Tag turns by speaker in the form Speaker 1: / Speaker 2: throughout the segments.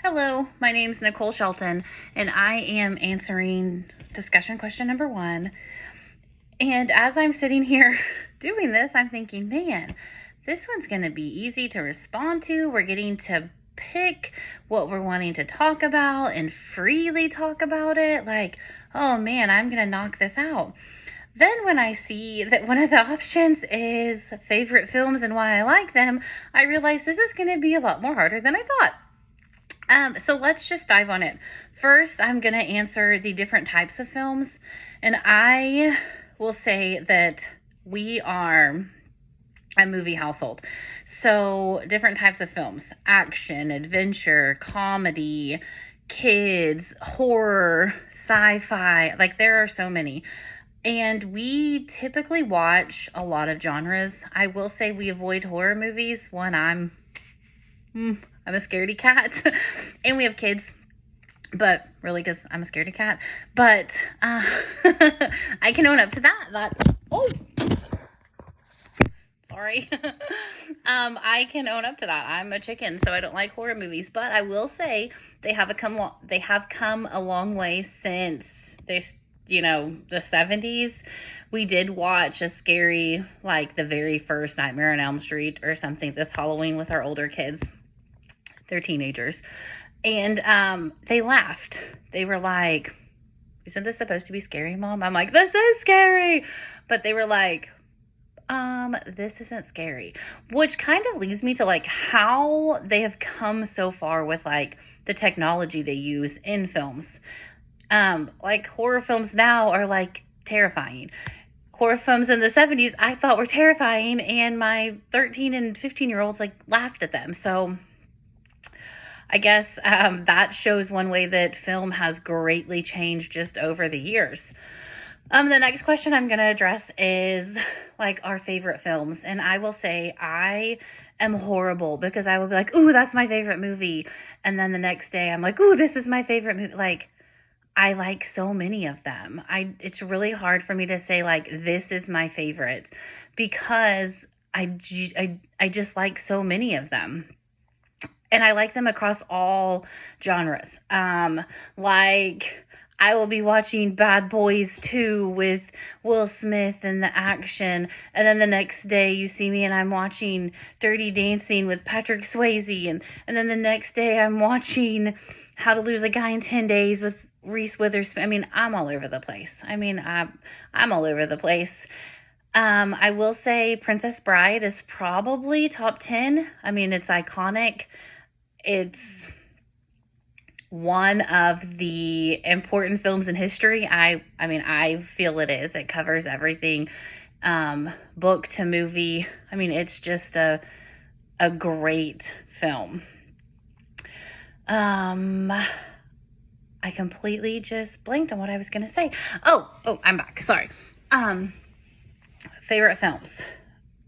Speaker 1: Hello, my name's Nicole Shelton, and I am answering discussion question number 1. And as I'm sitting here doing this, I'm thinking, man, this one's going to be easy to respond to. We're getting to pick what we're wanting to talk about and freely talk about it. Like, oh man, I'm going to knock this out. Then when I see that one of the options is favorite films and why I like them, I realize this is going to be a lot more harder than I thought. So let's just dive on it. First, I'm going to answer the different types of films, and I will say that we are a movie household. So different types of films: action, adventure, comedy, kids, horror, sci-fi. Like, there are so many. And we typically watch a lot of genres. I will say we avoid horror movies. One, I'm a scaredy cat and we have kids, but really because I'm a scaredy cat. But I can own up to sorry. I can own up to that. I'm a chicken, so I don't like horror movies. But I will say they have come a long way since the 70s. We did watch a scary, like the very first Nightmare on Elm Street or something this Halloween with our older kids. They're teenagers. And they laughed. They were like, isn't this supposed to be scary, Mom? I'm like, this is scary. But they were like, this isn't scary. Which kind of leads me to like how they have come so far with like the technology they use in films. Like horror films now are like terrifying. Horror films in the 70s I thought were terrifying, and my 13 and 15-year-olds like laughed at them. So I guess that shows one way that film has greatly changed just over the years. The next question I'm going to address is like our favorite films. And I will say I am horrible because I will be like, ooh, that's my favorite movie. And then the next day I'm like, ooh, this is my favorite movie. Like, I like so many of them. It's really hard for me to say like, this is my favorite, because I just like so many of them. And I like them across all genres. Like, I will be watching Bad Boys 2 with Will Smith and the action. And then the next day you see me and I'm watching Dirty Dancing with Patrick Swayze. And then the next day I'm watching How to Lose a Guy in 10 Days with Reese Witherspoon. I mean, I'm all over the place. I'm all over the place. I will say Princess Bride is probably top 10. I mean, it's iconic. It's one of the important films in history. I feel it is. It covers everything, book to movie. I mean, it's just a great film. I completely just blanked on what I was going to say. Oh, I'm back. Sorry. Favorite films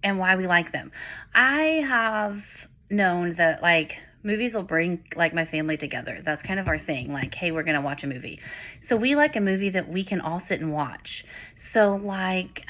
Speaker 1: and why we like them. I have known that like movies will bring like my family together. That's kind of our thing. Like, hey, we're going to watch a movie. So we like a movie that we can all sit and watch. So like,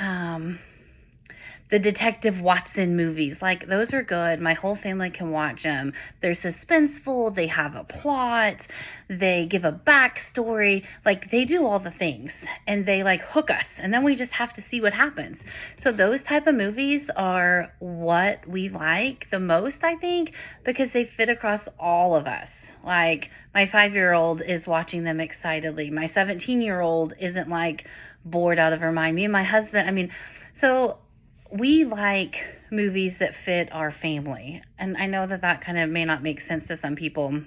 Speaker 1: the Detective Watson movies, like those are good. My whole family can watch them. They're suspenseful. They have a plot. They give a backstory. Like, they do all the things and they like hook us, and then we just have to see what happens. So those type of movies are what we like the most, I think, because they fit across all of us. Like, my 5-year-old is watching them excitedly. My 17-year-old isn't like bored out of her mind. Me and my husband, so we like movies that fit our family. And I know that kind of may not make sense to some people,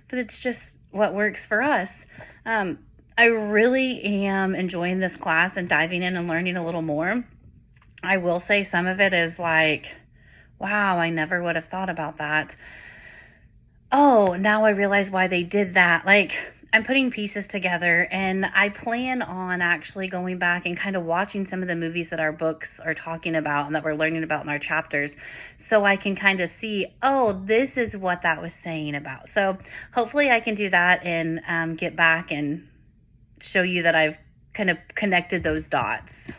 Speaker 1: but it's just what works for us. I really am enjoying this class and diving in and learning a little more. I will say some of it is like, wow, I never would have thought about that. Oh, now I realize why they did that. Like, I'm putting pieces together, and I plan on actually going back and kind of watching some of the movies that our books are talking about and that we're learning about in our chapters, so I can kind of see, oh, this is what that was saying about. So hopefully I can do that and get back and show you that I've kind of connected those dots.